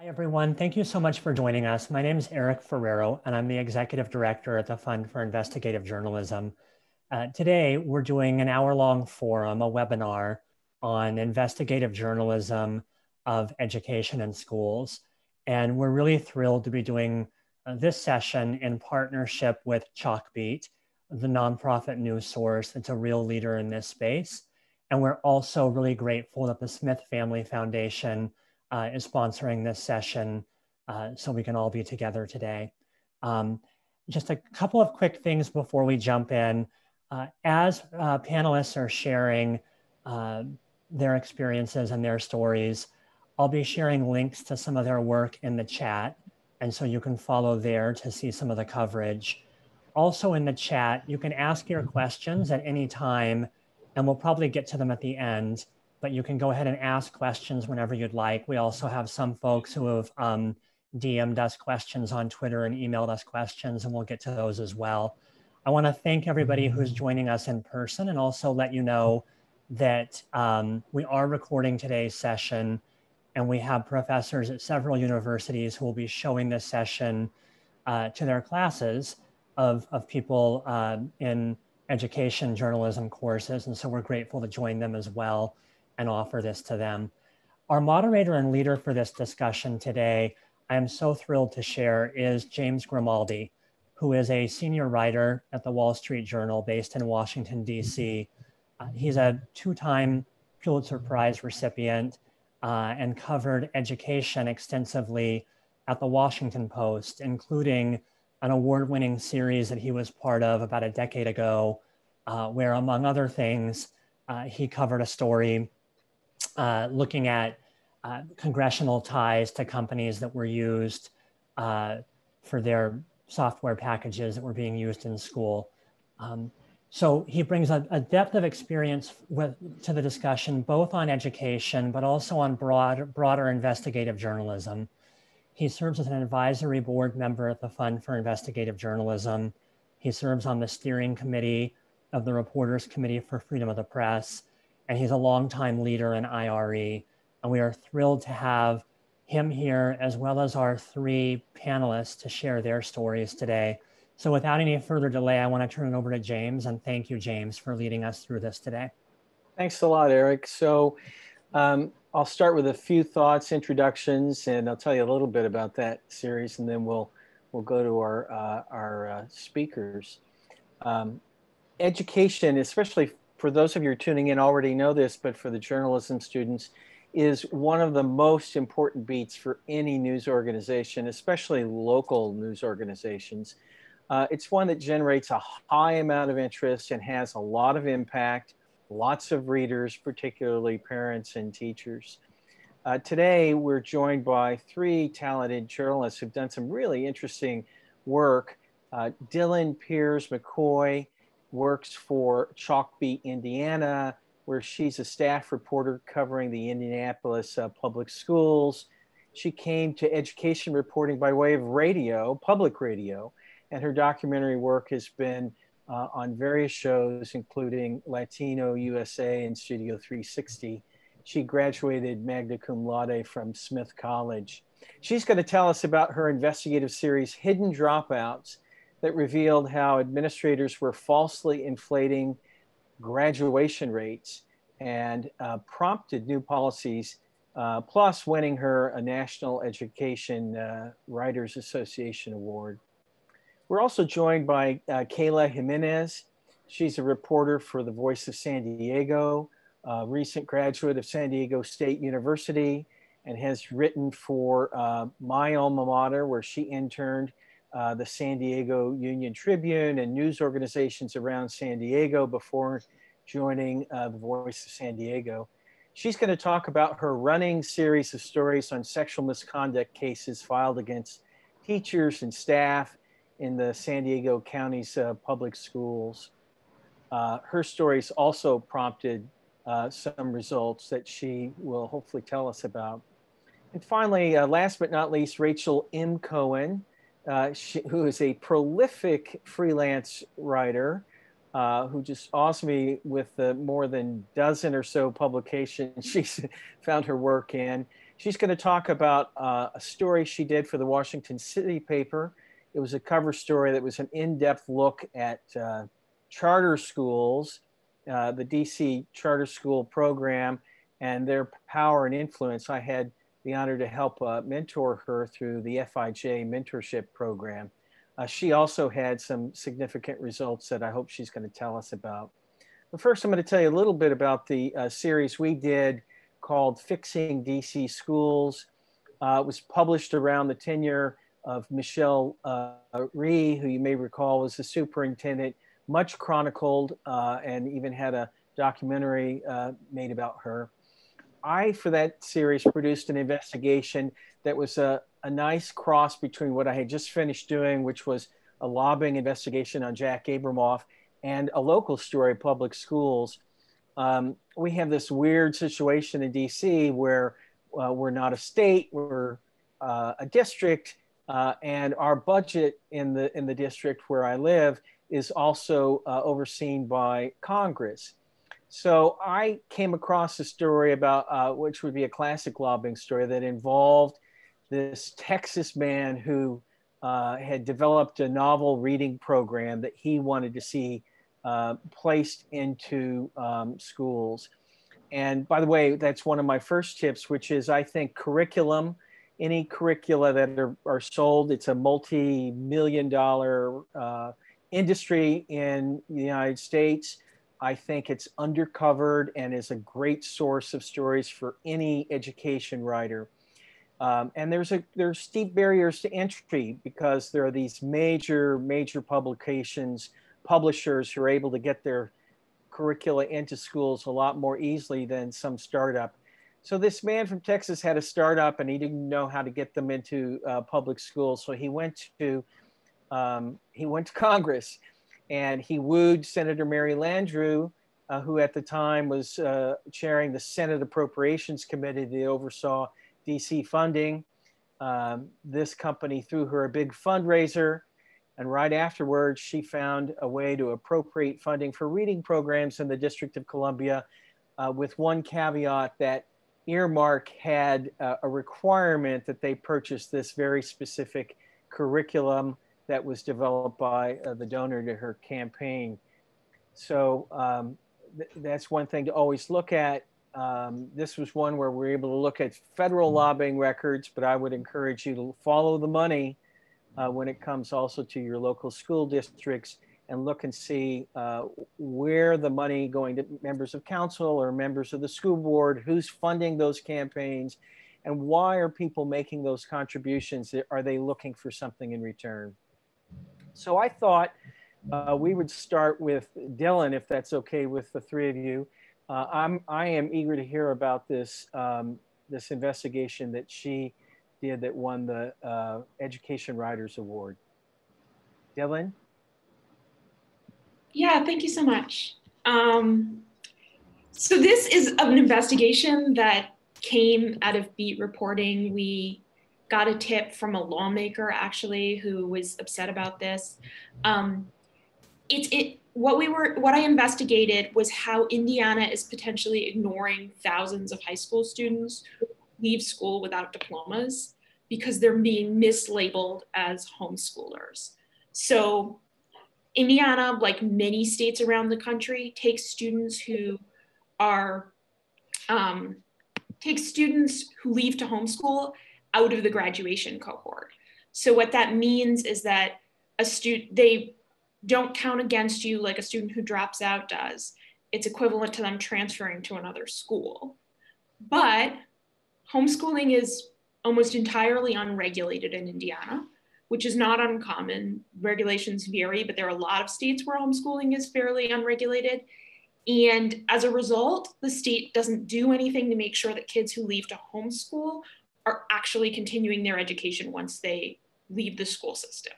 Hi, everyone. Thank you so much for joining us. My name is Eric Ferrero, and I'm the Executive Director at the Fund for Investigative Journalism. Today, we're doing an hour-long forum, a webinar on investigative journalism of education in schools. And we're really thrilled to be doing this session in partnership with Chalkbeat, the nonprofit news source that's a real leader in this space. And we're also really grateful that the Smith Family Foundation is sponsoring this session so we can all be together today. Just a couple of quick things before we jump in. As panelists are sharing their experiences and their stories, I'll be sharing links to some of their work in the chat, and so you can follow there to see some of the coverage. Also in the chat, you can ask your questions at any time, and we'll probably get to them at the end, but you can go ahead and ask questions whenever you'd like. We also have some folks who have DM'd us questions on Twitter and emailed us questions, and we'll get to those as well. I want to thank everybody who's joining us in person and also let you know that we are recording today's session, and we have professors at several universities who will be showing this session to their classes of people in education journalism courses. And so we're grateful to join them as well and offer this to them. Our moderator and leader for this discussion today, I am so thrilled to share, is James Grimaldi, who is a senior writer at the Wall Street Journal based in Washington, D.C. He's a two-time Pulitzer Prize recipient and covered education extensively at the Washington Post, including an award-winning series that he was part of about a decade ago, where among other things, he covered a story looking at congressional ties to companies that were used for their software packages that were being used in school. So he brings a depth of experience to the discussion, both on education, but also on broader investigative journalism. He serves as an advisory board member at the Fund for Investigative Journalism. He serves on the steering committee of the Reporters Committee for Freedom of the Press, and he's a longtime leader in IRE. And we are thrilled to have him here, as well as our three panelists to share their stories today. So without any further delay, I want to turn it over to James, and thank you, James, for leading us through this today. Thanks a lot, Eric. So I'll start with a few thoughts, introductions, and I'll tell you a little bit about that series, and then we'll go to our speakers. Education, especially for those of you tuning in already know this, but for the journalism students, is one of the most important beats for any news organization, especially local news organizations. It's one that generates a high amount of interest and has a lot of impact, lots of readers, particularly parents and teachers. Today, we're joined by three talented journalists who've done some really interesting work. Dylan Piers McCoy works for Chalkbeat, Indiana, where she's a staff reporter covering the Indianapolis public schools. She came to education reporting by way of radio, public radio, and her documentary work has been on various shows, including Latino USA and Studio 360. She graduated magna cum laude from Smith College. She's going to tell us about her investigative series, Hidden Dropouts, that revealed how administrators were falsely inflating graduation rates and prompted new policies, plus winning her a National Education Writers Association Award. We're also joined by Kayla Jimenez. She's a reporter for The Voice of San Diego, a recent graduate of San Diego State University, and has written for my alma mater, where she interned, the San Diego Union Tribune and news organizations around San Diego before joining The Voice of San Diego. She's going to talk about her running series of stories on sexual misconduct cases filed against teachers and staff in the San Diego County's public schools. Her stories also prompted some results that she will hopefully tell us about. And finally, last but not least, Rachel M. Cohen, who is a prolific freelance writer who just awes me with the more than dozen or so publications she's found her work in. She's going to talk about a story she did for the Washington City paper. It was a cover story that was an in-depth look at charter schools, the DC charter school program, and their power and influence. I had the honor to help mentor her through the FIJ mentorship program. She also had some significant results that I hope she's going to tell us about. But first, I'm going to tell you a little bit about the series we did called Fixing DC Schools. It was published around the tenure of Michelle Rhee, who you may recall was the superintendent, much chronicled, and even had a documentary made about her. I, for that series, produced an investigation that was a nice cross between what I had just finished doing, which was a lobbying investigation on Jack Abramoff, and a local story, public schools. We have this weird situation in DC where we're not a state, we're a district, and our budget in the district where I live is also overseen by Congress. So I came across a story about, which would be a classic lobbying story that involved this Texas man who had developed a novel reading program that he wanted to see placed into schools. And by the way, that's one of my first tips, which is I think curriculum, any curricula that are sold, it's a multi-million-dollar industry in the United States. I think it's undercovered and is a great source of stories for any education writer. And there's steep barriers to entry because there are these major publications, publishers who are able to get their curricula into schools a lot more easily than some startup. So this man from Texas had a startup and he didn't know how to get them into public schools. So he went to Congress. And he wooed Senator Mary Landrieu, who at the time was chairing the Senate Appropriations Committee that oversaw DC funding. This company threw her a big fundraiser. And right afterwards, she found a way to appropriate funding for reading programs in the District of Columbia, with one caveat that Earmark had a requirement that they purchase this very specific curriculum that was developed by the donor to her campaign. So that's one thing to always look at. This was one where we're able to look at federal lobbying records, but I would encourage you to follow the money when it comes also to your local school districts and look and see where the money going to members of council or members of the school board, who's funding those campaigns, and why are people making those contributions? Are they looking for something in return? So I thought we would start with Dylan, if that's okay with the three of you. I am eager to hear about this this investigation that she did that won the Education Writers Award. Dylan? Yeah, thank you so much. So this is an investigation that came out of beat reporting. We got a tip from a lawmaker actually who was upset about this. What I investigated was how Indiana is potentially ignoring thousands of high school students who leave school without diplomas because they're being mislabeled as homeschoolers. So Indiana, like many states around the country, takes students who leave to homeschool out of the graduation cohort. So what that means is that they don't count against you like a student who drops out does. It's equivalent to them transferring to another school. But homeschooling is almost entirely unregulated in Indiana, which is not uncommon. Regulations vary, but there are a lot of states where homeschooling is fairly unregulated. And as a result, the state doesn't do anything to make sure that kids who leave to homeschool are actually continuing their education once they leave the school system.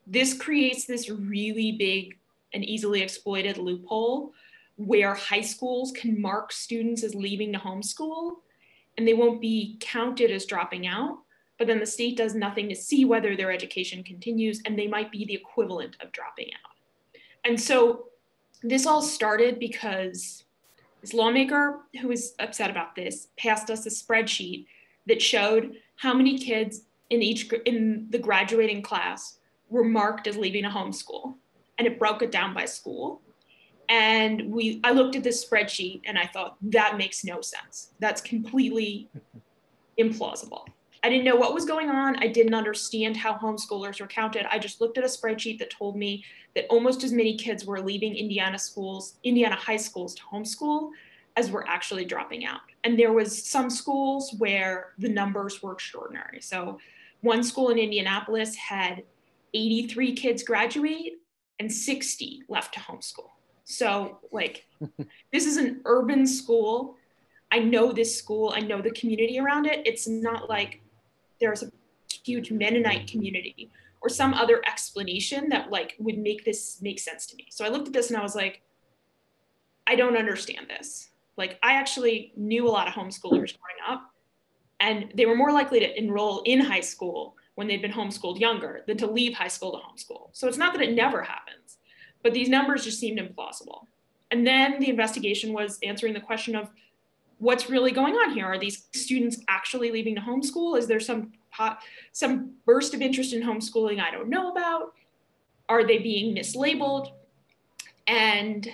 This creates this really big and easily exploited loophole where high schools can mark students as leaving to homeschool and they won't be counted as dropping out, but then the state does nothing to see whether their education continues and they might be the equivalent of dropping out. And so this all started because this lawmaker who was upset about this passed us a spreadsheet that showed how many kids in the graduating class were marked as leaving a homeschool, and it broke it down by school. And I looked at this spreadsheet and I thought, that makes no sense. That's completely implausible. I didn't know what was going on. I didn't understand how homeschoolers were counted. I just looked at a spreadsheet that told me that almost as many kids were leaving Indiana high schools to homeschool as were actually dropping out. And there was some schools where the numbers were extraordinary. So one school in Indianapolis had 83 kids graduate and 60 left to homeschool. So like, this is an urban school. I know this school, I know the community around it. It's not like there's a huge Mennonite community or some other explanation that like would make this make sense to me. So I looked at this and I was like, I don't understand this. Like, I actually knew a lot of homeschoolers growing up, and they were more likely to enroll in high school when they'd been homeschooled younger than to leave high school to homeschool. So it's not that it never happens, but these numbers just seemed implausible. And then the investigation was answering the question of what's really going on here. Are these students actually leaving to homeschool? Is there some burst of interest in homeschooling I don't know about? Are they being mislabeled? And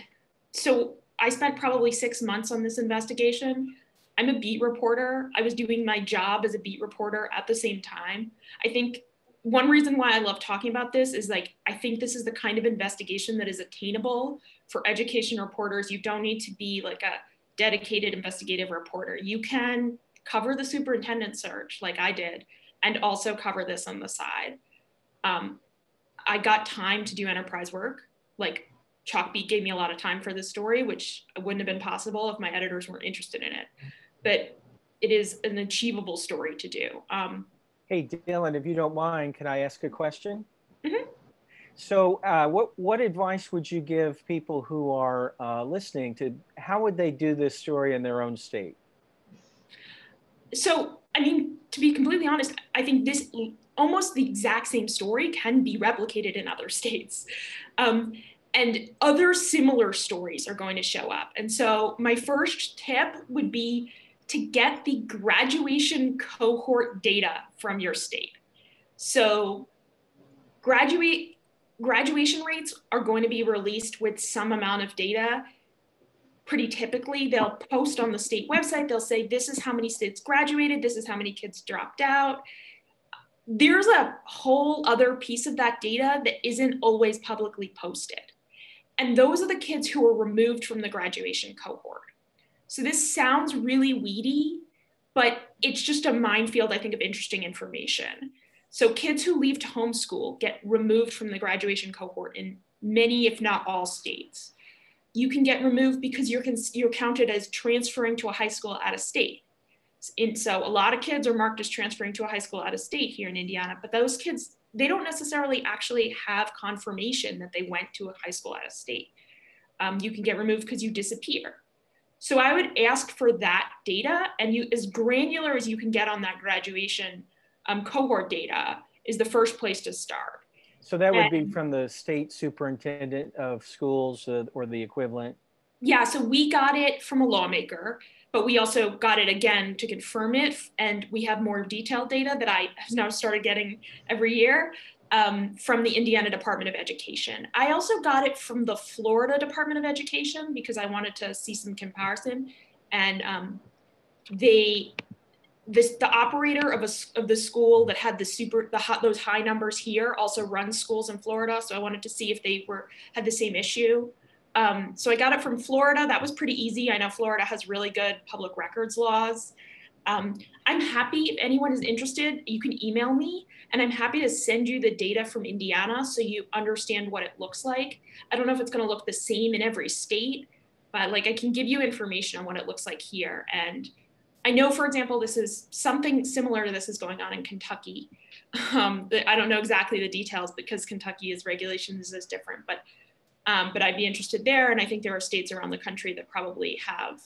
so I spent probably 6 months on this investigation. I'm a beat reporter. I was doing my job as a beat reporter at the same time. I think one reason why I love talking about this is like, I think this is the kind of investigation that is attainable for education reporters. You don't need to be like a dedicated investigative reporter. You can cover the superintendent search like I did and also cover this on the side. I got time to do enterprise work. Like, Chalkbeat gave me a lot of time for this story, which wouldn't have been possible if my editors weren't interested in it. But it is an achievable story to do. Hey, Dylan, if you don't mind, can I ask a question? Mm-hmm. So what advice would you give people who are listening to, how would they do this story in their own state? So, I mean, to be completely honest, I think this almost the exact same story can be replicated in other states. And other similar stories are going to show up. And so my first tip would be to get the graduation cohort data from your state. So graduation rates are going to be released with some amount of data. Pretty typically, they'll post on the state website, they'll say, this is how many states graduated, this is how many kids dropped out. There's a whole other piece of that data that isn't always publicly posted. And those are the kids who are removed from the graduation cohort. So this sounds really weedy, but it's just a minefield, I think, of interesting information. So kids who leave to homeschool get removed from the graduation cohort in many, if not all states. You can get removed because you're counted as transferring to a high school out of state. And so a lot of kids are marked as transferring to a high school out of state here in Indiana, but those kids, they don't necessarily actually have confirmation that they went to a high school out of state. You can get removed because you disappear. So I would ask for that data, and as granular as you can get on that graduation cohort data is the first place to start. So that would be from the state superintendent of schools or the equivalent? Yeah, so we got it from a lawmaker, but we also got it again to confirm it. And we have more detailed data that I have now started getting every year from the Indiana Department of Education. I also got it from the Florida Department of Education because I wanted to see some comparison. And the operator of the school that had those high numbers here also runs schools in Florida. So I wanted to see if they had the same issue. So I got it from Florida. That was pretty easy. I know Florida has really good public records laws. I'm happy if anyone is interested, you can email me and I'm happy to send you the data from Indiana so you understand what it looks like. I don't know if it's going to look the same in every state, but like I can give you information on what it looks like here. And I know, for example, this is something similar to this is going on in Kentucky. I don't know exactly the details because Kentucky's regulations is different, but I'd be interested there. And I think there are states around the country that probably have,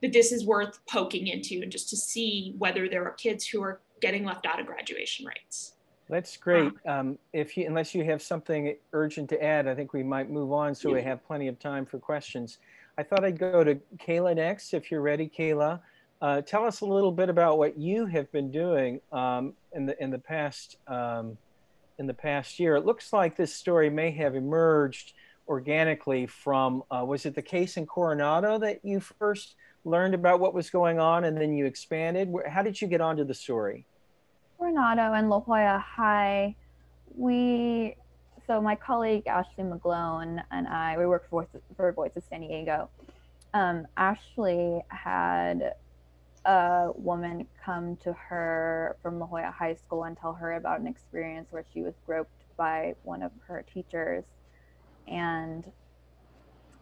that this is worth poking into and just to see whether there are kids who are getting left out of graduation rates. That's great. Unless you have something urgent to add, I think we might move on so we have plenty of time for questions. I thought I'd go to Kayla next, if you're ready, Kayla. Tell us a little bit about what you have been doing in the past year. It looks like this story may have emerged organically from, was it the case in Coronado that you first learned about what was going on and then you expanded? How did you get onto the story? Coronado and La Jolla High, so my colleague Ashley McGlone and I, we work for Voice of San Diego. Ashley had a woman come to her from La Jolla High School and tell her about an experience where she was groped by one of her teachers. And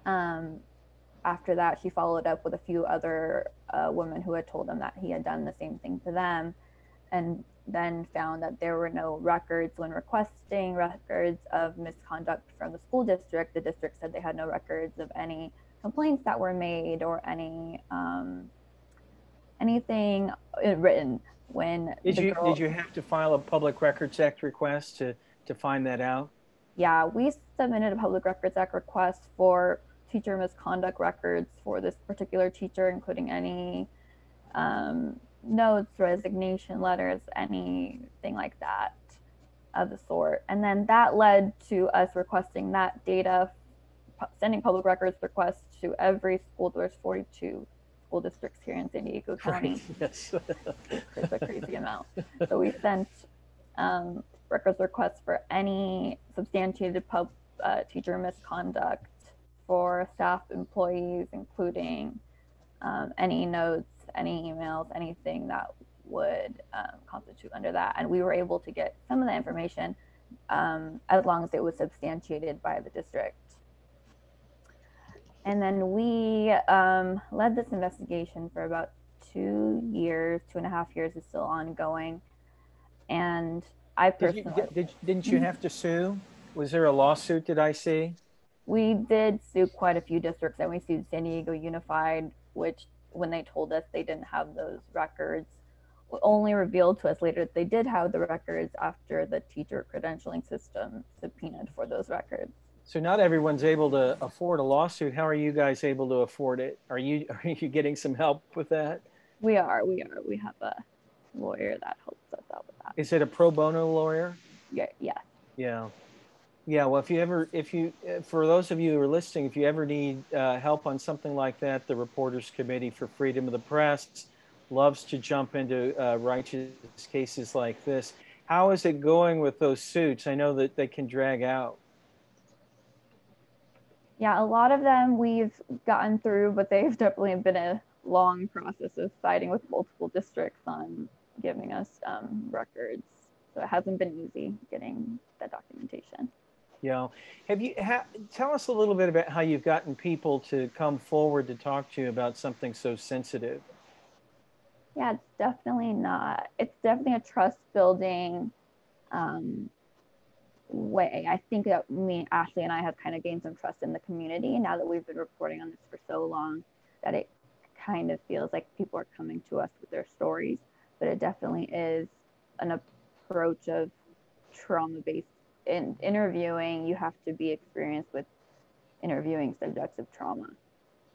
after that, she followed up with a few other women who had told them that he had done the same thing to them, and then found that there were no records. When requesting records of misconduct from the school district, the district said they had no records of any complaints that were made or anything written. When did you have to file a Public Records Act request to find that out? Yeah, we submitted a Public Records Act request for teacher misconduct records for this particular teacher, including any notes, resignation letters, anything like that of the sort. And then that led to us requesting that data, sending public records requests to every school. There's 42 school districts here in San Diego County. Right, yes. It's a crazy amount. So we sent records requests for any substantiated teacher misconduct for staff employees, including any notes, any emails, anything that would constitute under that. And we were able to get some of the information as long as it was substantiated by the district. And then we led this investigation for about 2 years, 2.5 years. Is still ongoing. And I personally... Didn't you have to sue? Was there a lawsuit, did I see? We did sue quite a few districts, and we sued San Diego Unified, which when they told us they didn't have those records, only revealed to us later that they did have the records after the teacher credentialing system subpoenaed for those records. So not everyone's able to afford a lawsuit. How are you guys able to afford it? Are you getting some help with that? We are. We have a lawyer that helps us out with that. Is it a pro bono lawyer? Yeah. Yeah. Well, for those of you who are listening, if you ever need help on something like that, the Reporters Committee for Freedom of the Press loves to jump into righteous cases like this. How is it going with those suits? I know that they can drag out. Yeah, a lot of them we've gotten through, but they've definitely been a long process of fighting with multiple districts on giving us records. So it hasn't been easy getting that documentation. Yeah. Tell us a little bit about how you've gotten people to come forward to talk to you about something so sensitive. Yeah, it's definitely a trust building way. I think that Ashley and I have kind of gained some trust in the community now that we've been reporting on this for so long, that it kind of feels like people are coming to us with their stories. But it definitely is an approach of trauma-based. In interviewing, you have to be experienced with interviewing subjects of trauma.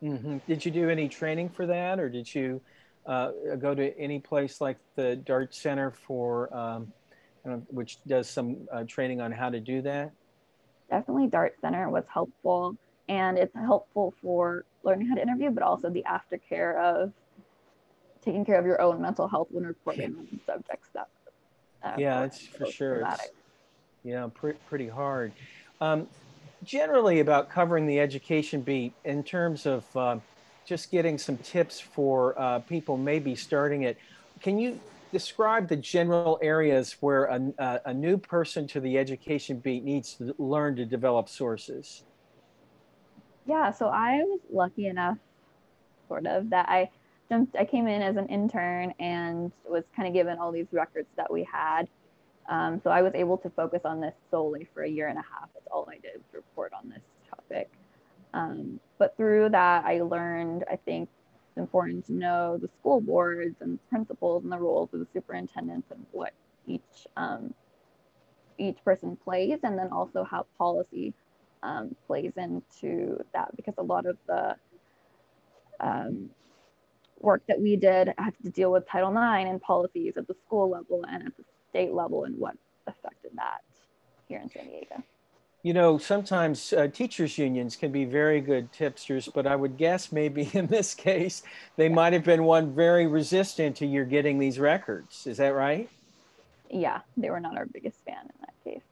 Mm-hmm. Did you do any training for that, or did you go to any place like the DART Center for which does some training on how to do that? Definitely DART Center was helpful, and it's helpful for learning how to interview, but also the aftercare of taking care of your own mental health when reporting on subjects that it's for sure. Pretty hard. Generally about covering the education beat in terms of just getting some tips for people maybe starting it. Can you describe the general areas where a new person to the education beat needs to learn to develop sources? Yeah, so I was lucky enough, that I came in as an intern and was kind of given all these records that we had. So I was able to focus on this solely for 1.5 years. That's all I did was report on this topic. But through that, I learned, I think, it's important to know the school boards and principals and the roles of the superintendents and what each person plays, and then also how policy plays into that, because a lot of the work that we did had to deal with Title IX and policies at the school level and at the state level and what affected that here in San Diego. You know, sometimes teachers' unions can be very good tipsters, but I would guess maybe in this case, they might have been one very resistant to your getting these records. Is that right? Yeah, they were not our biggest fan in that case.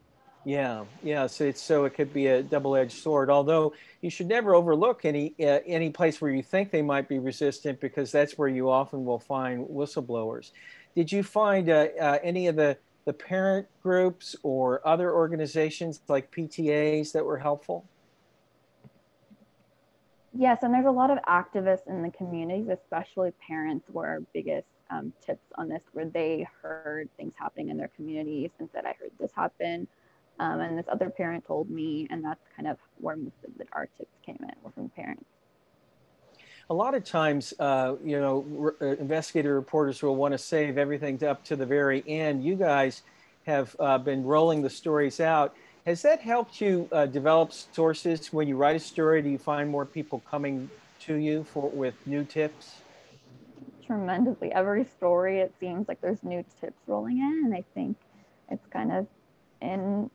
Yeah, yeah. So it could be a double-edged sword. Although you should never overlook any place where you think they might be resistant, because that's where you often will find whistleblowers. Did you find any of the parent groups or other organizations like PTAs that were helpful? Yes, and there's a lot of activists in the communities, especially parents were our biggest tips on this, where they heard things happening in their communities and said, I heard this happen. And this other parent told me, and that's kind of where most of our tips came in, were from parents. A lot of times, you know, investigative reporters will want to save everything up to the very end. You guys have been rolling the stories out. Has that helped you develop sources? When you write a story, do you find more people coming to you with new tips? Tremendously. Every story, it seems like there's new tips rolling in, and I think it's kind of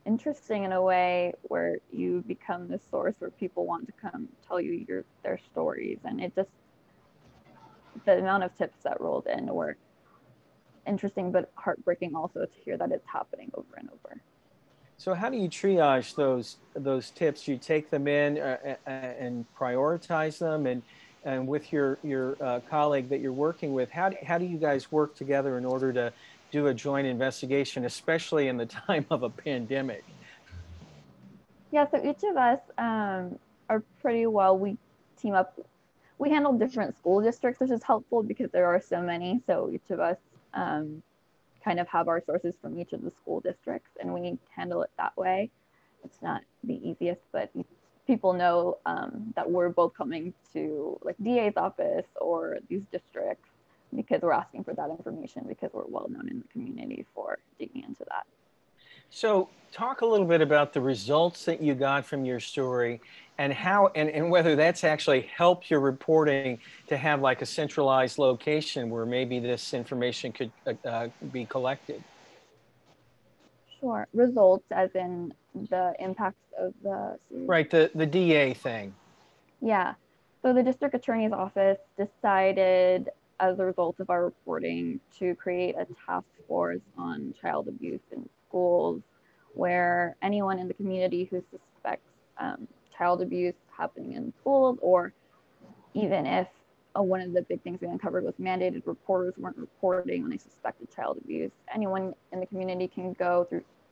interesting in a way where you become the source where people want to come tell you their stories, and it just, the amount of tips that rolled in were interesting but heartbreaking also to hear that it's happening over and over. So how do you triage those tips? You take them in and prioritize them, and with your colleague that you're working with, how do you guys work together in order to do a joint investigation, especially in the time of a pandemic? Yeah, so each of us are pretty well, we team up. We handle different school districts, which is helpful because there are so many. So each of us kind of have our sources from each of the school districts, and we handle it that way. It's not the easiest, but people know that we're both coming to like DA's office or these districts because we're asking for that information, because we're well known in the community for digging into that. So talk a little bit about the results that you got from your story, and how and whether that's actually helped your reporting to have like a centralized location where maybe this information could be collected. Sure. Results as in the impacts of the series. Right, the DA thing. Yeah. So the district attorney's office decided, as a result of our reporting, to create a task force on child abuse in schools, where anyone in the community who suspects child abuse happening in schools, or even if one of the big things we uncovered was mandated reporters weren't reporting when they suspected child abuse, anyone in the community can go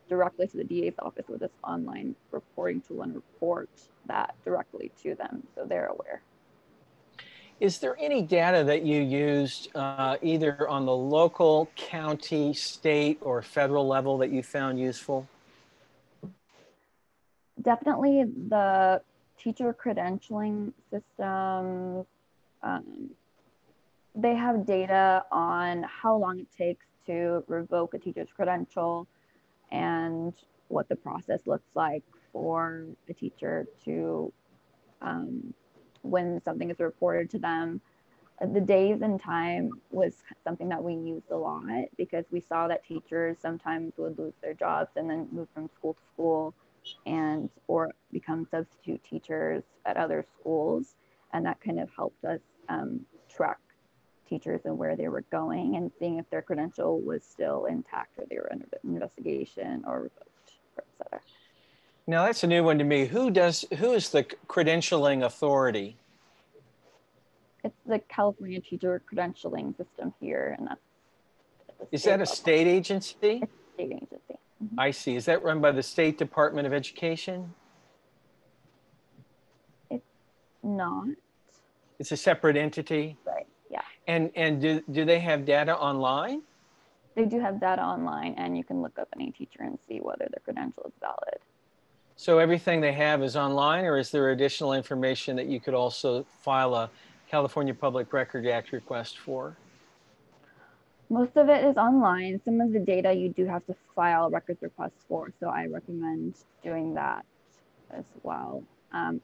directly to the DA's office with this online reporting tool and report that directly to them, so they're aware. Is there any data that you used either on the local, county, state, or federal level that you found useful? Definitely the teacher credentialing systems. They have data on how long it takes to revoke a teacher's credential and what the process looks like for a teacher to, when something is reported to them. The days and time was something that we used a lot, because we saw that teachers sometimes would lose their jobs and then move from school to school and or become substitute teachers at other schools. And that kind of helped us track teachers and where they were going and seeing if their credential was still intact or they were under investigation or revoked, et cetera. Now that's a new one to me. Who is the credentialing authority? It's the California teacher credentialing system here, and that's Is that a state agency? It's a state agency. Mm-hmm. I see. Is that run by the State Department of Education? It's not. It's a separate entity? Right, yeah. And do they have data online? They do have data online, and you can look up any teacher and see whether their credential is valid. So everything they have is online, or is there additional information that you could also file a California Public Record Act request for? Most of it is online. Some of the data you do have to file records requests for, so I recommend doing that as well.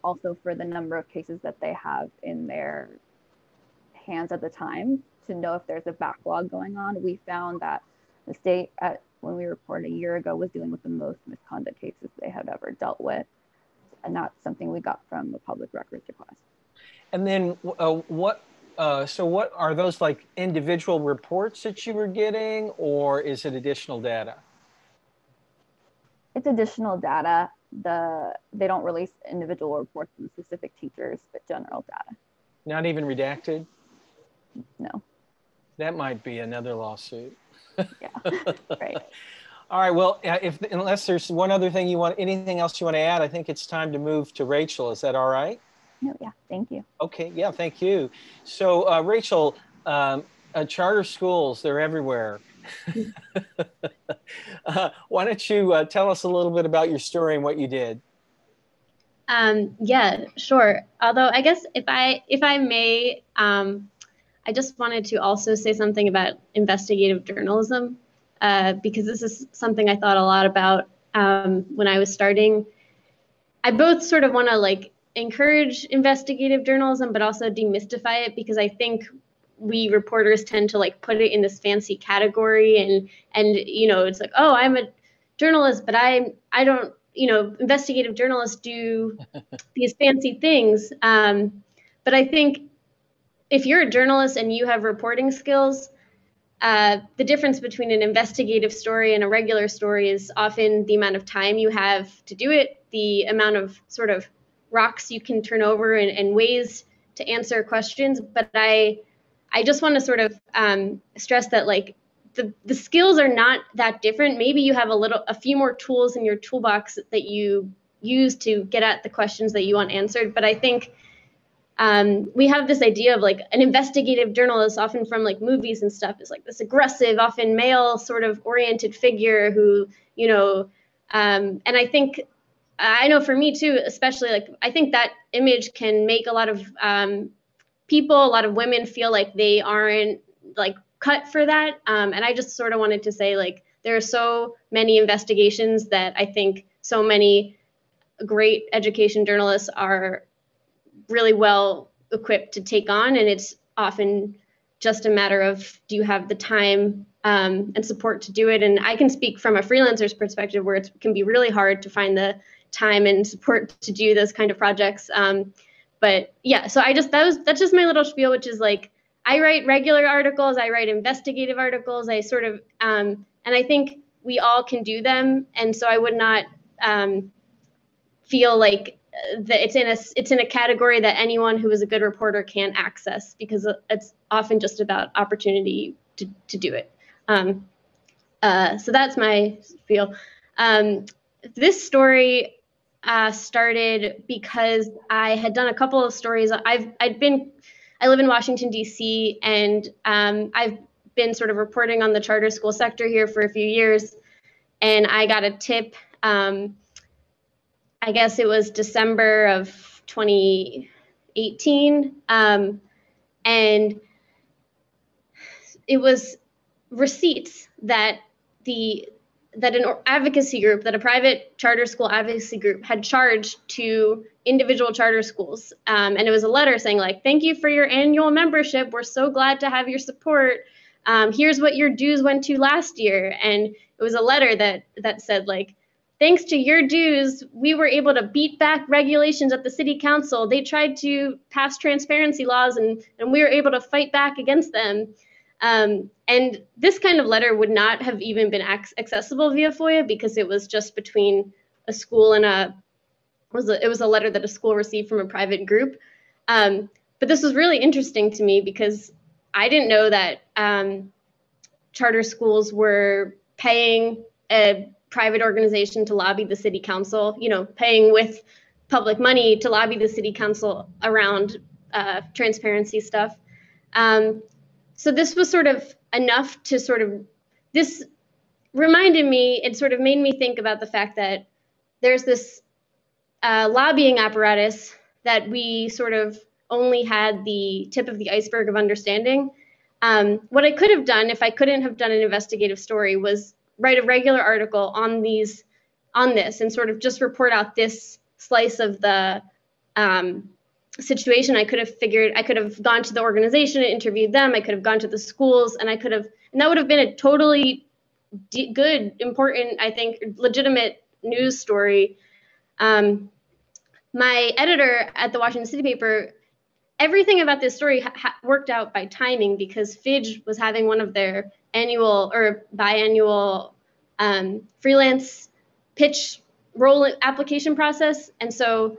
Also for the number of cases that they have in their hands at the time to know if there's a backlog going on. We found that the state, when we reported a year ago, was dealing with the most misconduct cases they had ever dealt with. And that's something we got from the public records request. And then what are those, like individual reports that you were getting, or is it additional data? It's additional data. They don't release individual reports from specific teachers, but general data. Not even redacted? No. That might be another lawsuit. Yeah, right. All right, well, unless there's one other thing anything else you want to add, I think it's time to move to Rachel. Is that all right? No, yeah, thank you. Okay, yeah, thank you. So Rachel, charter schools, they're everywhere. Why don't you tell us a little bit about your story and what you did? Yeah, sure. Although I guess if I may, I just wanted to also say something about investigative journalism, because this is something I thought a lot about when I was starting. I both sort of want to like encourage investigative journalism, but also demystify it, because I think we reporters tend to like put it in this fancy category, and you know, it's like, oh, I'm a journalist, but I don't, you know, investigative journalists do these fancy things. But I think if you're a journalist and you have reporting skills, the difference between an investigative story and a regular story is often the amount of time you have to do it, the amount of sort of rocks you can turn over, and ways to answer questions. But I just want to sort of stress that like the skills are not that different. Maybe you have a few more tools in your toolbox that you use to get at the questions that you want answered. But I think we have this idea of like an investigative journalist, often from like movies and stuff, is like this aggressive, often male sort of oriented figure who, you know, and I think, I know for me too, especially, like, I think that image can make a lot of people, a lot of women feel like they aren't like cut for that. And I just sort of wanted to say, like, there are so many investigations that I think so many great education journalists are really well equipped to take on. And it's often just a matter of, do you have the time and support to do it? And I can speak from a freelancer's perspective, where it can be really hard to find the time and support to do those kind of projects. But yeah, so that's just my little spiel, which is like, I write regular articles, I write investigative articles, I sort of, and I think we all can do them. And so I would not feel like that it's in a category that anyone who is a good reporter can't access, because it's often just about opportunity to do it. So that's my spiel. This story started because I had done a couple of stories. I live in Washington, D.C., and I've been sort of reporting on the charter school sector here for a few years. And I got a tip, I guess it was December of 2018. And it was receipts that an advocacy group, that a private charter school advocacy group had charged to individual charter schools. And it was a letter saying, like, thank you for your annual membership. We're so glad to have your support. Here's what your dues went to last year. And it was a letter that said, like, thanks to your dues, we were able to beat back regulations at the city council. They tried to pass transparency laws, and we were able to fight back against them. And this kind of letter would not have even been accessible via FOIA, because it was just between a school and it was a letter that a school received from a private group. But this was really interesting to me, because I didn't know that charter schools were paying a private organization to lobby the city council, you know, paying with public money to lobby the city council around transparency stuff. So this was sort of enough to this reminded me, it sort of made me think about the fact that there's this lobbying apparatus that we sort of only had the tip of the iceberg of understanding. What I could have done, if I couldn't have done an investigative story, was write a regular article on this and sort of just report out this slice of the situation. I could have gone to the organization and interviewed them. I could have gone to the schools, and that would have been a totally good, important, I think, legitimate news story. My editor at the Washington City paper, everything about this story worked out by timing, because Fidge was having one of their annual or biannual freelance pitch role application process. And so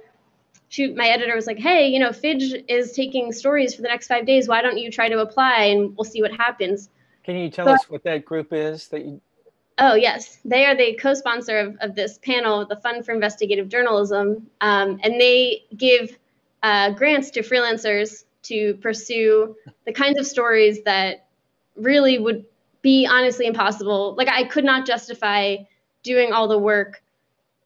my editor was like, hey, you know, Fidge is taking stories for the next 5 days. Why don't you try to apply and we'll see what happens. Can you tell us what that group is that you? Oh, yes. They are the co-sponsor of this panel, the Fund for Investigative Journalism. And they give grants to freelancers to pursue the kinds of stories that really would be honestly impossible. Like, I could not justify doing all the work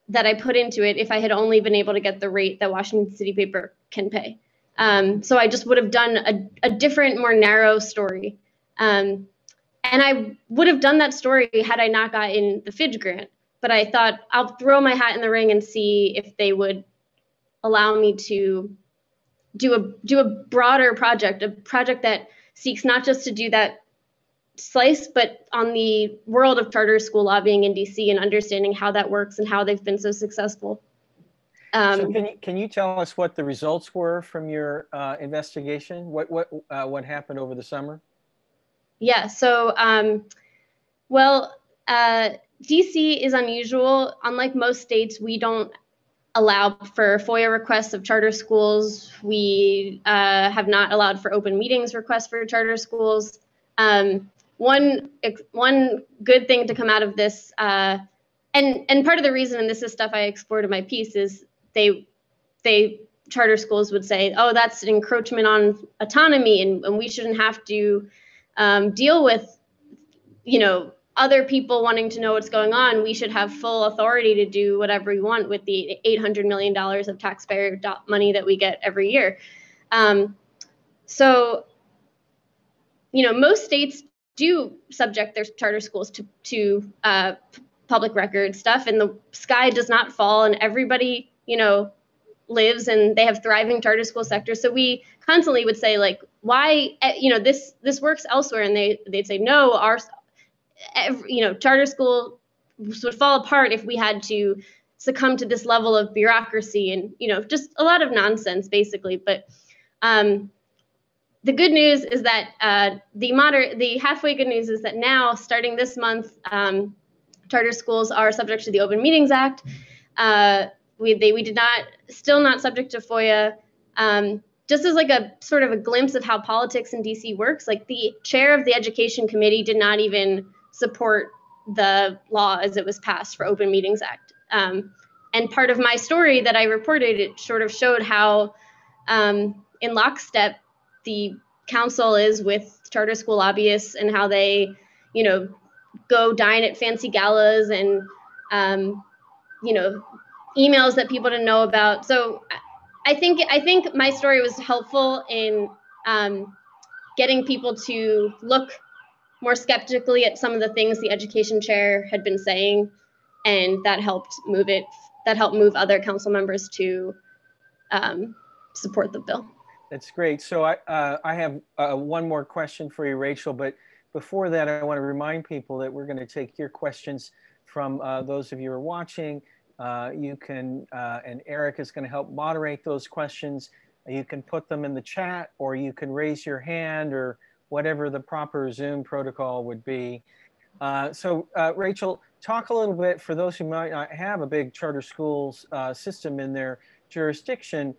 that I put into it if I had only been able to get the rate that Washington City paper can pay. So I just would have done a different, more narrow story. And I would have done that story had I not gotten the Fidge grant. But I thought, I'll throw my hat in the ring and see if they would allow me to do a broader project, a project that seeks not just to do that slice, but on the world of charter school lobbying in DC and understanding how that works and how they've been so successful. So can you tell us what the results were from your investigation? What happened over the summer? Yeah, so, DC is unusual. Unlike most states, we don't allow for FOIA requests of charter schools. We have not allowed for open meetings requests for charter schools. One good thing to come out of this, and part of the reason, and this is stuff I explored in my piece, is charter schools would say, oh, that's an encroachment on autonomy, and we shouldn't have to deal with, you know, other people wanting to know what's going on. We should have full authority to do whatever we want with the $800 million of taxpayer money that we get every year. So, you know, most states do subject their charter schools to public record stuff, and the sky does not fall, and everybody, you know, lives, and they have thriving charter school sectors. So we constantly would say, like, why, you know, this works elsewhere, and they'd say, no, charter school would fall apart if we had to succumb to this level of bureaucracy, and, you know, just a lot of nonsense, basically. But the good news is that the halfway good news is that now, starting this month, charter schools are subject to the Open Meetings Act. We did not, still not subject to FOIA. Just as like a sort of a glimpse of how politics in DC works, like the chair of the Education Committee did not even support the law as it was passed for Open Meetings Act. And part of my story that I reported, it sort of showed how in lockstep the council is with charter school lobbyists, and how they, you know, go dine at fancy galas, and, you know, emails that people didn't know about. So I think my story was helpful in getting people to look more skeptically at some of the things the education chair had been saying, and that helped move other council members to support the bill. That's great. So I have one more question for you, Rachel, but before that, I want to remind people that we're going to take your questions from those of you who are watching. You can, and Eric is going to help moderate those questions. You can put them in the chat, or you can raise your hand, or whatever the proper Zoom protocol would be. So Rachel, talk a little bit, for those who might not have a big charter schools system in their jurisdiction.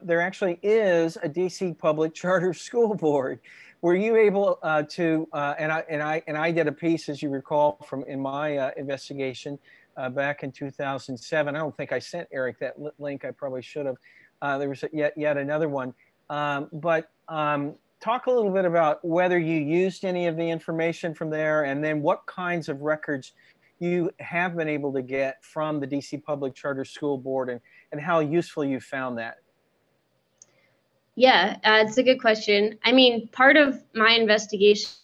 There actually is a DC Public Charter School Board. Were you able to, and I did a piece, as you recall, in my investigation back in 2007. I don't think I sent Eric that link. I probably should have. There was yet another one. But talk a little bit about whether you used any of the information from there, and then what kinds of records you have been able to get from the DC Public Charter School Board, and how useful you found that. Yeah, it's a good question. I mean, part of my investigation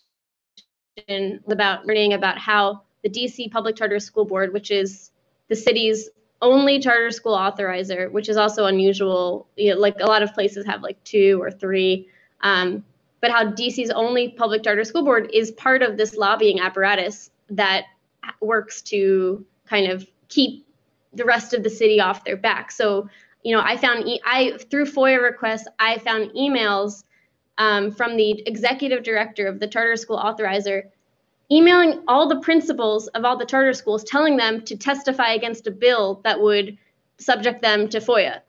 was about learning about how the DC Public Charter School Board, which is the city's only charter school authorizer, which is also unusual. You know, like a lot of places have like 2 or 3. But how DC's only public charter school board is part of this lobbying apparatus that works to kind of keep the rest of the city off their back. So, you know, through FOIA requests, I found emails from the executive director of the charter school authorizer, emailing all the principals of all the charter schools, telling them to testify against a bill that would subject them to FOIA,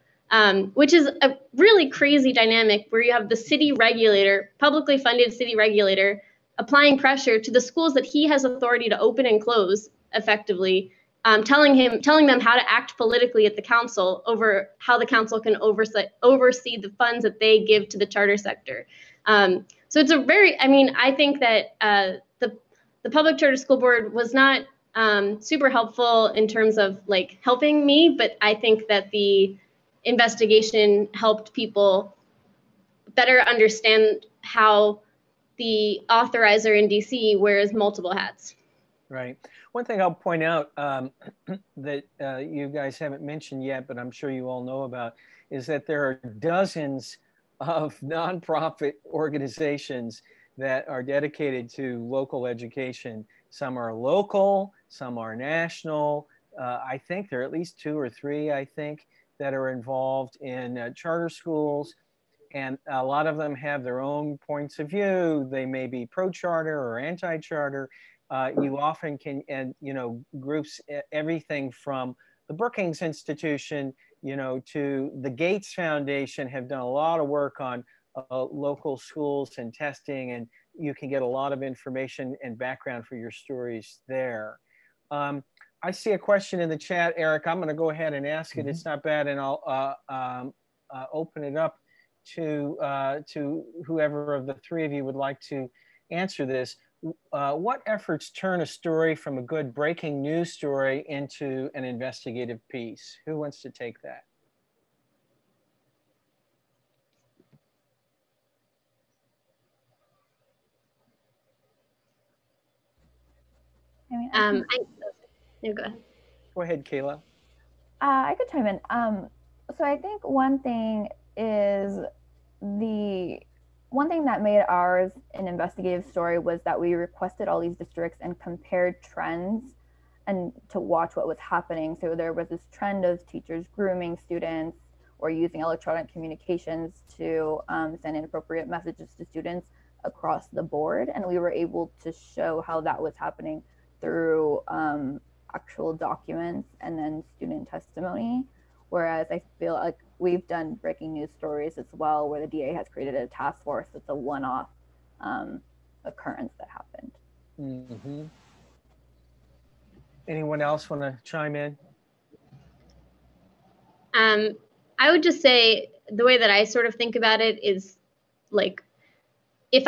which is a really crazy dynamic where you have the city regulator, publicly funded city regulator, applying pressure to the schools that he has authority to open and close effectively, telling them how to act politically at the council over how the council can oversee the funds that they give to the charter sector. So it's a very, I mean, I think that the public charter school board was not super helpful in terms of like helping me, but I think that the investigation helped people better understand how the authorizer in DC wears multiple hats. Right. One thing I'll point out that you guys haven't mentioned yet, but I'm sure you all know about, is that there are dozens of nonprofit organizations that are dedicated to local education. Some are local, some are national. I think there are at least 2 or 3, I think, that are involved in charter schools. And a lot of them have their own points of view. They may be pro-charter or anti-charter. You often can, and you know, groups, everything from the Brookings Institution, you know, to the Gates Foundation have done a lot of work on local schools and testing, and you can get a lot of information and background for your stories there. I see a question in the chat, Eric. I'm going to go ahead and ask it. It's not bad, and I'll open it up to whoever of the 3 of you would like to answer this. What efforts turn a story from a good breaking news story into an investigative piece? Who wants to take that? No, go ahead. Go ahead, Kayla. I could chime in. So I think one thing that made ours an investigative story was that we requested all these districts and compared trends and to watch what was happening. So there was this trend of teachers grooming students or using electronic communications to send inappropriate messages to students across the board. And we were able to show how that was happening through actual documents and then student testimony. Whereas I feel like we've done breaking news stories as well, where the DA has created a task force. It's a one-off occurrence that happened. Mm-hmm. Anyone else want to chime in? I would just say the way that I sort of think about it is like, if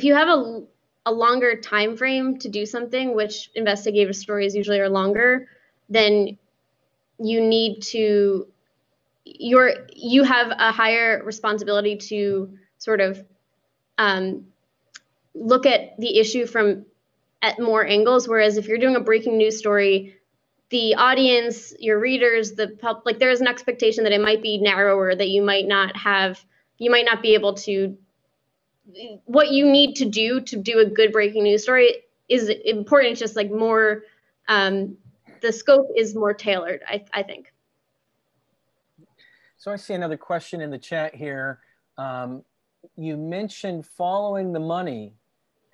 you have a longer time frame to do something, which investigative stories usually are longer, then you have a higher responsibility to sort of look at the issue at more angles. Whereas if you're doing a breaking news story, the audience, your readers, there's an expectation that it might be narrower, that you might not be able to. What you need to do a good breaking news story is important. It's just like more, the scope is more tailored, I think. So I see another question in the chat here. You mentioned following the money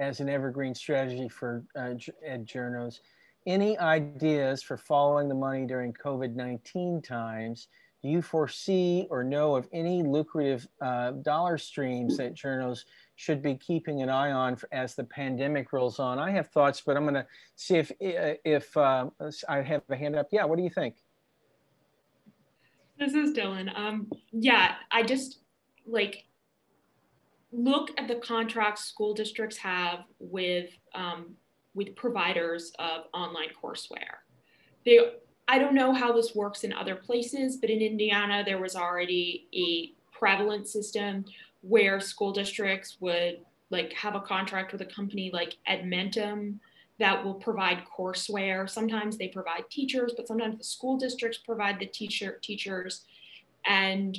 as an evergreen strategy for ed journos. Any ideas for following the money during COVID-19 times? Do you foresee or know of any lucrative dollar streams that journos should be keeping an eye on as the pandemic rolls on? I have thoughts, but I'm going to see if I have a hand up. Yeah, what do you think? This is Dylan. Yeah, I just look at the contracts school districts have with providers of online courseware. I don't know how this works in other places, but in Indiana, there was already a prevalent system where school districts would have a contract with a company like Edmentum that will provide courseware. Sometimes they provide teachers, but sometimes the school districts provide the teachers. And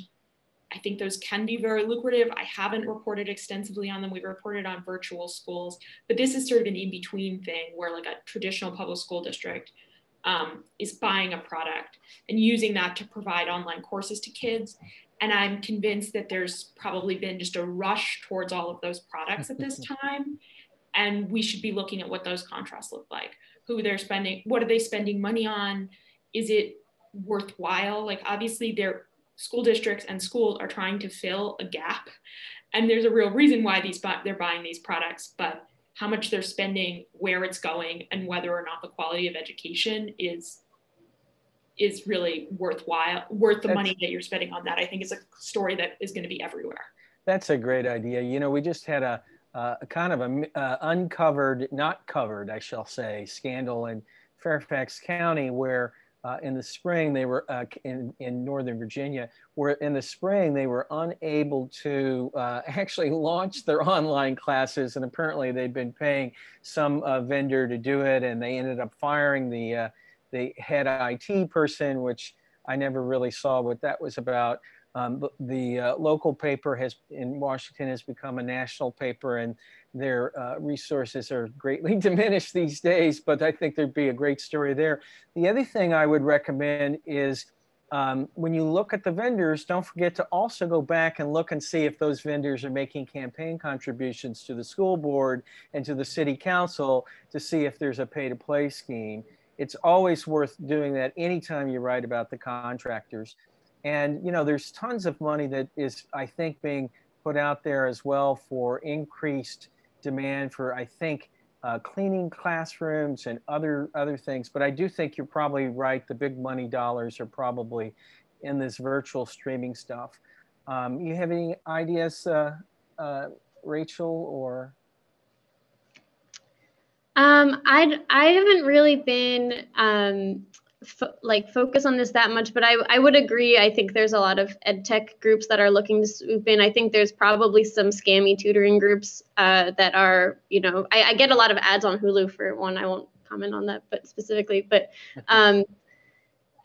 I think those can be very lucrative. I haven't reported extensively on them. We've reported on virtual schools, but this is sort of an in-between thing where like a traditional public school district is buying a product and using that to provide online courses to kids. And I'm convinced that there's probably been just a rush towards all of those products at this time. And we should be looking at what those contrasts look like, who they're spending, what are they spending money on? Is it worthwhile? Like obviously school districts and schools are trying to fill a gap. And there's a real reason why they're buying these products, but how much they're spending, where it's going, and whether or not the quality of education is really worth the money that you're spending on that. I think is a story that is going to be everywhere. That's a great idea. You know, we just had a kind of a uncovered, not covered, I shall say, scandal in Fairfax County where in the spring they were in Northern Virginia, where in the spring they were unable to actually launch their online classes, and apparently they'd been paying some vendor to do it, and they ended up firing the head IT person, which I never really saw what that was about. The local paper in Washington has become a national paper, and their resources are greatly diminished these days, but I think there'd be a great story there. The other thing I would recommend is when you look at the vendors, don't forget to also go back and look and see if those vendors are making campaign contributions to the school board and to the city council to see if there's a pay-to-play scheme. It's always worth doing that anytime you write about the contractors. And, you know, there's tons of money that is, I think, being put out there as well for increased demand for, I think, cleaning classrooms and other things. But I do think you're probably right. The big money dollars are probably in this virtual streaming stuff. You have any ideas, Rachel, or? I haven't really been focus on this that much, but I would agree. I think there's a lot of ed tech groups that are looking to swoop in. I think there's probably some scammy tutoring groups that are, you know, I get a lot of ads on Hulu for one. I won't comment on that, but specifically, but and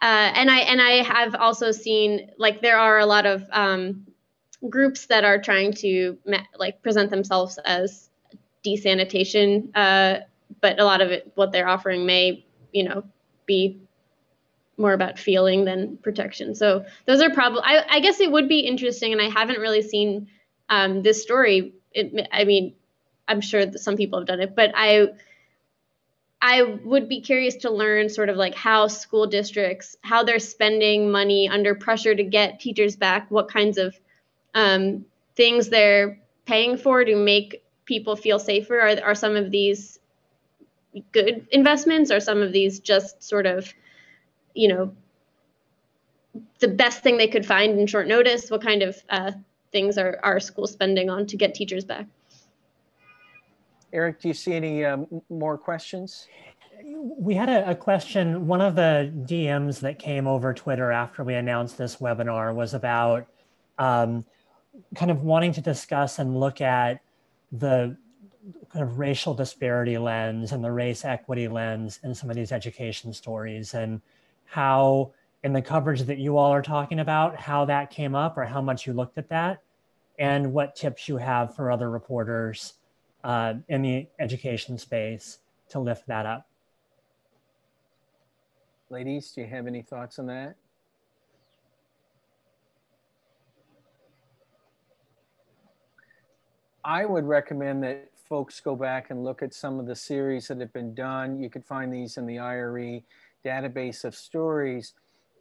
I have also seen like there are a lot of groups that are trying to present themselves as desanitation, but a lot of it, what they're offering may, you know, be more about feeling than protection. So those are probably, I guess it would be interesting, and I haven't really seen this story. I mean, I'm sure that some people have done it, but I would be curious to learn sort of like how school districts, how they're spending money under pressure to get teachers back, what kinds of things they're paying for to make people feel safer. Are some of these good investments, or some of these just sort of, you know, the best thing they could find in short notice? What kind of things are schools spending on to get teachers back? Eric, do you see any more questions? We had a question. One of the DMs that came over Twitter after we announced this webinar was about kind of wanting to discuss and look at the kind of racial disparity lens and the race equity lens in some of these education stories, and how in the coverage that you all are talking about, how that came up or how much you looked at that, and what tips you have for other reporters in the education space to lift that up. Ladies, do you have any thoughts on that? I would recommend that folks go back and look at some of the series that have been done. You could find these in the IRE database of stories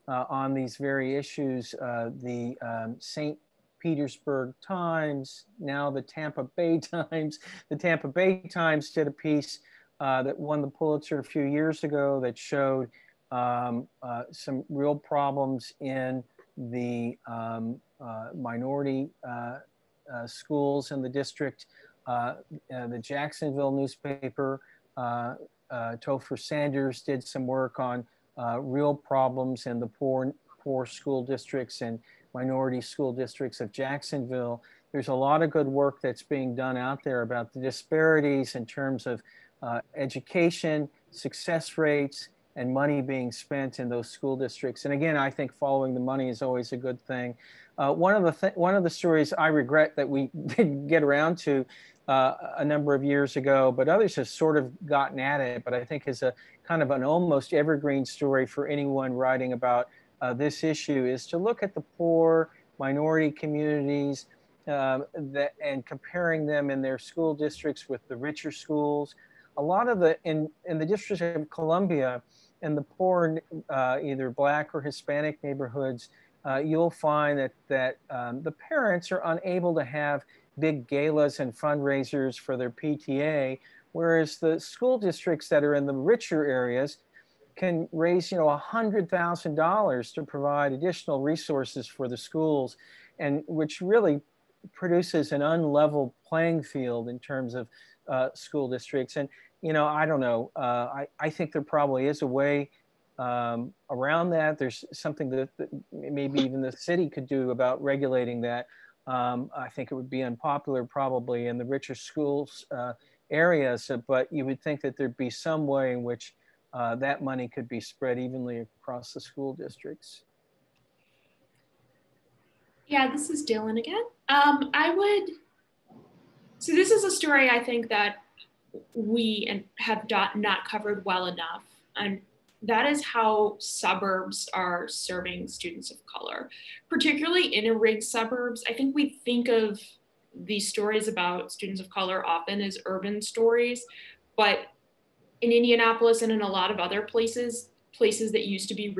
on these very issues. The St. Petersburg Times, now the Tampa Bay Times. The Tampa Bay Times did a piece that won the Pulitzer a few years ago that showed some real problems in the minority schools in the district. The Jacksonville newspaper, Topher Sanders, did some work on real problems in the poor school districts and minority school districts of Jacksonville. There's a lot of good work that's being done out there about the disparities in terms of education, success rates, and money being spent in those school districts. And again, I think following the money is always a good thing. One of the stories I regret that we didn't get around to a number of years ago, but others have sort of gotten at it, but I think is a kind of an almost evergreen story for anyone writing about this issue, is to look at the poor minority communities and comparing them in their school districts with the richer schools. A lot of in the District of Columbia, in the poor, either Black or Hispanic neighborhoods, you'll find that the parents are unable to have big galas and fundraisers for their PTA, whereas the school districts that are in the richer areas can raise, $100,000 to provide additional resources for the schools, and which really produces an unlevel playing field in terms of school districts. And I don't know. I think there probably is a way around that. There's something that maybe even the city could do about regulating that. I think it would be unpopular probably in the richer schools areas, but you would think that there'd be some way in which that money could be spread evenly across the school districts. Yeah, this is Dylan again. So this is a story I think that we have not covered well enough. And that is how suburbs are serving students of color, particularly inner ring suburbs. I think we think of these stories about students of color often as urban stories, but in Indianapolis and in a lot of other places that used to be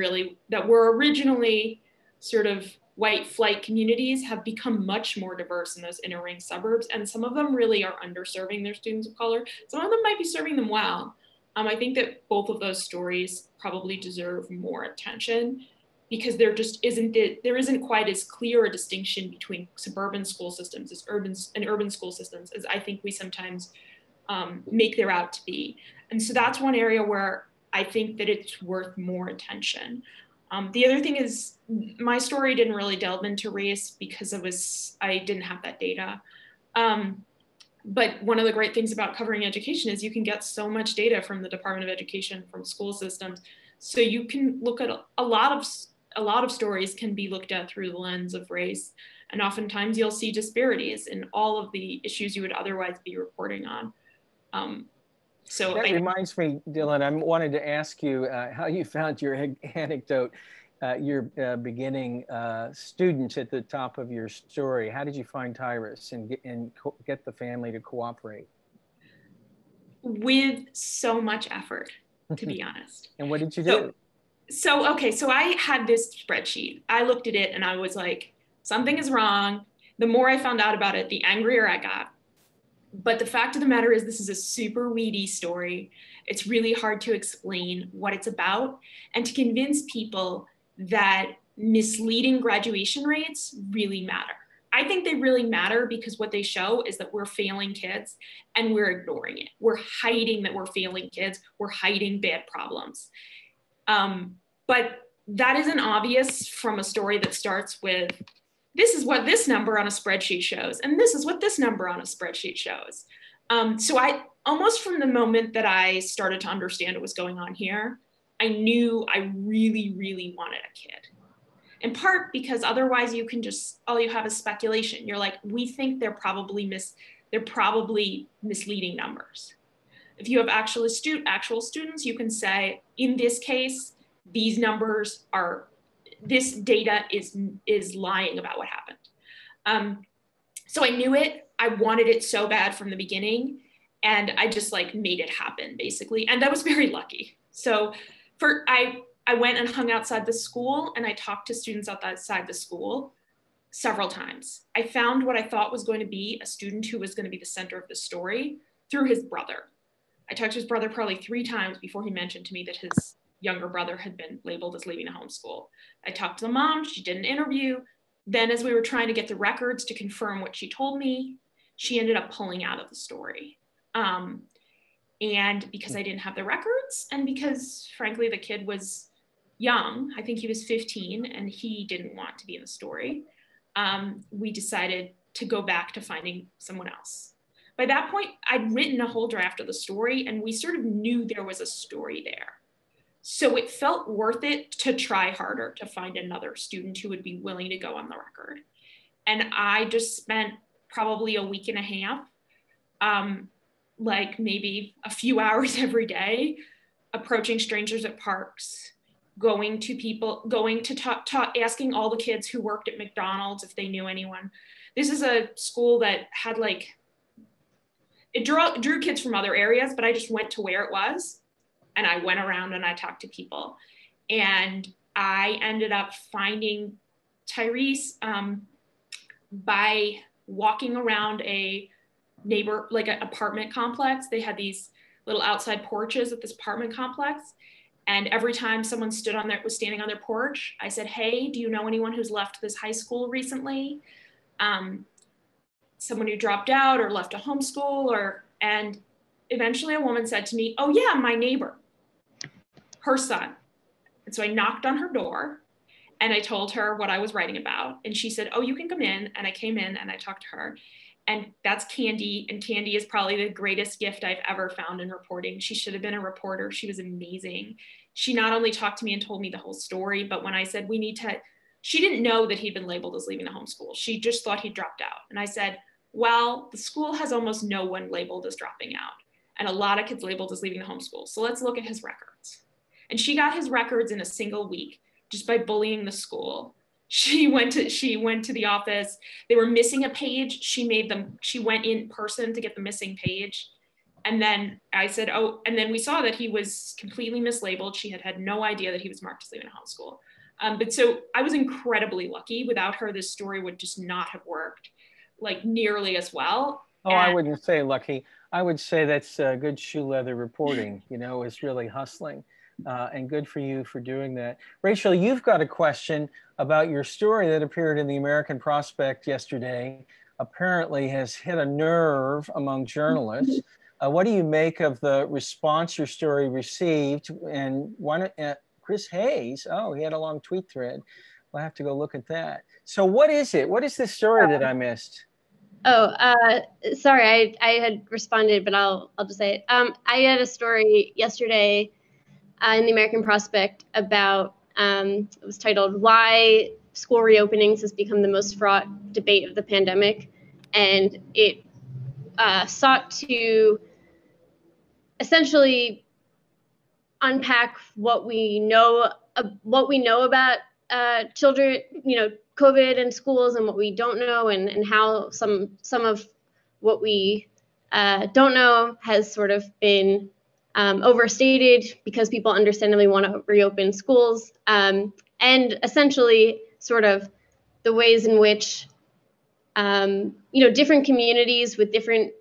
that were originally sort of white flight communities have become much more diverse in those inner ring suburbs. And some of them really are underserving their students of color. Some of them might be serving them well. I think that both of those stories probably deserve more attention because there isn't quite as clear a distinction between suburban school systems and urban school systems as I think we sometimes make there out to be. And so that's one area where I think that it's worth more attention. The other thing is my story didn't really delve into race because I didn't have that data. But one of the great things about covering education is you can get so much data from the Department of Education, from school systems. So you can look at a lot of stories can be looked at through the lens of race. And oftentimes you'll see disparities in all of the issues you would otherwise be reporting on. So that reminds me, Dylan, I wanted to ask you how you found your anecdote, your beginning student at the top of your story. How did you find Tyrus and get the family to cooperate? With so much effort, to be honest. And what did you do? So I had this spreadsheet. I looked at it and I was like, something is wrong. The more I found out about it, the angrier I got. But the fact of the matter is this is a super weedy story. It's really hard to explain what it's about and to convince people that misleading graduation rates really matter. I think they really matter because what they show is that we're failing kids and we're ignoring it. We're hiding that we're failing kids. We're hiding bad problems. But that isn't obvious from a story that starts with, this is what this number on a spreadsheet shows, and this is what this number on a spreadsheet shows. So I almost from the moment that I started to understand what was going on here, I knew I really, really wanted a kid. In part because otherwise you can all you have is speculation. You're like, we think they're probably misleading numbers. If you have actual students, you can say, in this case, these numbers are, this data is lying about what happened. So I knew it. I wanted it so bad from the beginning, and I just made it happen basically. And I was very lucky. So I went and hung outside the school and I talked to students outside the school several times. I found what I thought was going to be a student who was going to be the center of the story through his brother. I talked to his brother probably 3 times before he mentioned to me that his younger brother had been labeled as leaving a homeschool. I talked to the mom, she did an interview. Then as we were trying to get the records to confirm what she told me, she ended up pulling out of the story. And because I didn't have the records and because frankly, the kid was young, I think he was 15 and he didn't want to be in the story, we decided to go back to finding someone else. by that point, I'd written a whole draft of the story and we sort of knew there was a story there. So it felt worth it to try harder to find another student who would be willing to go on the record. And I just spent probably a week and a half, like maybe a few hours every day, approaching strangers at parks, going to people, going to asking all the kids who worked at McDonald's if they knew anyone. This is a school that had like, it drew kids from other areas, but I just went to where it was and I went around and I talked to people. And I ended up finding Tyrese by walking around a like an apartment complex. They had these little outside porches at this apartment complex. And every time someone was standing on their porch, I said, hey, do you know anyone who's left this high school recently? Someone who dropped out or left a homeschool, and eventually a woman said to me, oh yeah, my neighbor, her son. And so I knocked on her door and I told her what I was writing about. And she said, oh, you can come in. And I came in and I talked to her. And that's Candy. And Candy is probably the greatest gift I've ever found in reporting. She should have been a reporter. She was amazing. She not only talked to me and told me the whole story, but when I said she didn't know that he'd been labeled as leaving the homeschool. She just thought he dropped out. And I said, well, the school has almost no one labeled as dropping out and a lot of kids labeled as leaving the homeschool. So let's look at his records. And she got his records in a single week just by bullying the school. She went to the office. They were missing a page. She went in person to get the missing page. And then I said, oh, and then we saw that he was completely mislabeled. She had no idea that he was marked as leaving a homeschool. But so I was incredibly lucky. Without her, this story would just not have worked like nearly as well. Oh, I wouldn't say lucky. I would say that's good shoe leather reporting, is really hustling. And good for you for doing that. Rachel, you've got a question about your story that appeared in the American Prospect yesterday, apparently has hit a nerve among journalists. What do you make of the response your story received? And Chris Hayes, oh, he had a long tweet thread. We'll have to go look at that. So what is it? What is this story that I missed? Oh, sorry, I had responded, but I'll just say it. I had a story yesterday in the American Prospect about, it was titled, Why School Reopenings Has Become the Most Fraught Debate of the Pandemic. And it sought to essentially unpack what we know about children, COVID and schools, and what we don't know, and how some of what we don't know has sort of been overstated because people understandably want to reopen schools, and essentially sort of the ways in which different communities with different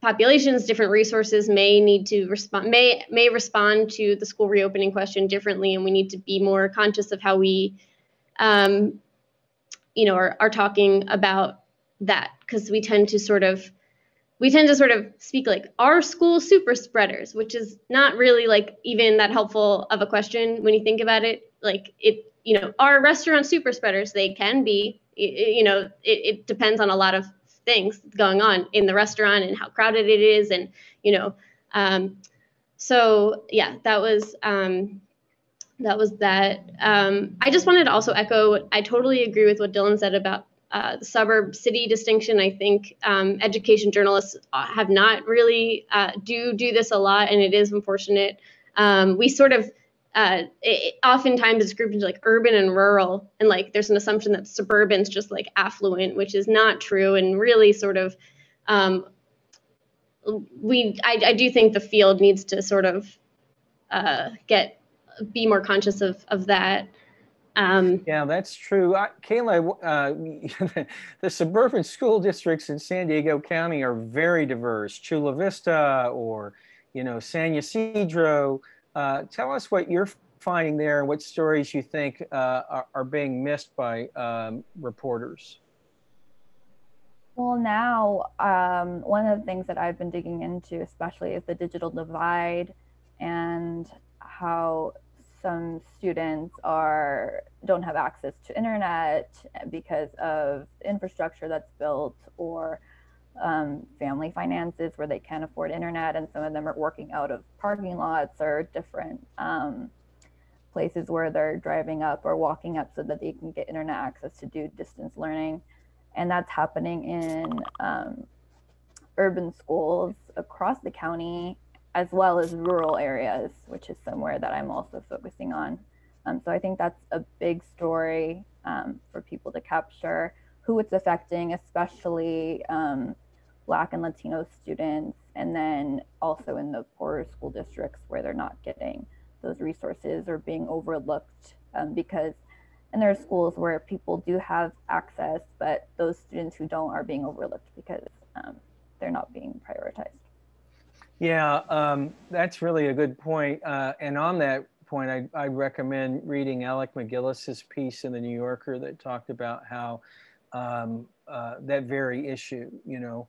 populations, different resources may need to respond, may respond to the school reopening question differently, and we need to be more conscious of how we are talking about that, because we tend to sort of speak like, are schools super spreaders, which is not really like even that helpful of a question when you think about it. Like are restaurants super spreaders? They can be. It depends on a lot of things going on in the restaurant and how crowded it is, and so yeah, that was that. I just wanted to also echo, I totally agree with what Dylan said about the suburb city distinction. I think education journalists have not really do this a lot, and it is unfortunate. We sort of oftentimes it's grouped into like urban and rural, and like there's an assumption that suburban's just like affluent, which is not true, and really sort of I do think the field needs to sort of be more conscious of that. Yeah, that's true. Kayla, the suburban school districts in San Diego County are very diverse. Chula Vista or, San Ysidro. Tell us what you're finding there and what stories you think are being missed by reporters. Well, now, one of the things that I've been digging into especially is the digital divide, and how some students don't have access to internet because of infrastructure that's built, or family finances where they can't afford internet, and some of them are working out of parking lots or different places where they're driving up or walking up so that they can get internet access to do distance learning. And that's happening in urban schools across the county, as well as rural areas, which is somewhere that I'm also focusing on. So I think that's a big story for people to capture, who it's affecting, especially Black and Latino students, and then also in the poorer school districts where they're not getting those resources or being overlooked because, and there are schools where people do have access, but those students who don't are being overlooked because they're not being prioritized. Yeah, that's really a good point. And on that point, I recommend reading Alec McGillis's piece in the New Yorker that talked about how that very issue, you know,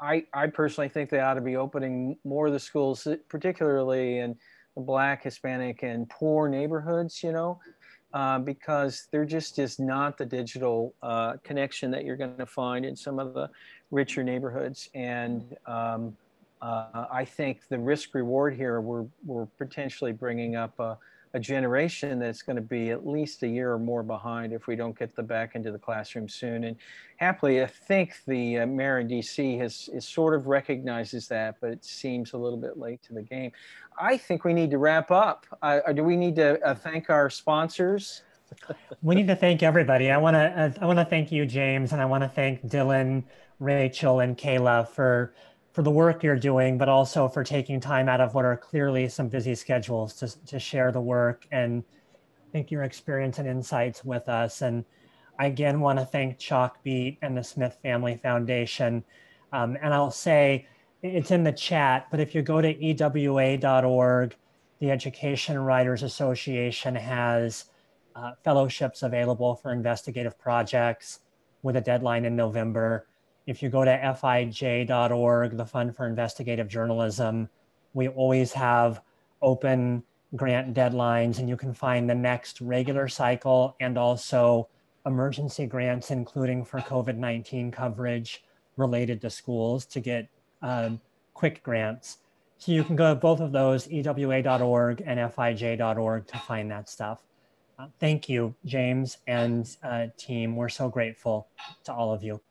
I personally think they ought to be opening more of the schools, particularly in the Black, Hispanic, and poor neighborhoods, you know, because there just is not the digital connection that you're going to find in some of the richer neighborhoods. And I think the risk reward here, we're potentially bringing up a generation that's going to be at least a year or more behind if we don't get them back into the classroom soon. And happily, I think the mayor in DC is sort of recognizes that, but it seems a little bit late to the game. I think we need to wrap up. Do we need to thank our sponsors? We need to thank everybody. I want to thank you, James, and I want to thank Dylan, Rachel, and Kayla for the work you're doing, but also for taking time out of what are clearly some busy schedules to share the work and think your experience and insights with us. And I again want to thank Chalkbeat and the Smith Family Foundation. And I'll say it's in the chat, but if you go to ewa.org, the Education Writers Association has fellowships available for investigative projects with a deadline in November. If you go to fij.org, the Fund for Investigative Journalism, we always have open grant deadlines, and you can find the next regular cycle and also emergency grants, including for COVID-19 coverage related to schools, to get quick grants. So you can go to both of those, ewa.org and fij.org, to find that stuff. Thank you, James and team. We're so grateful to all of you.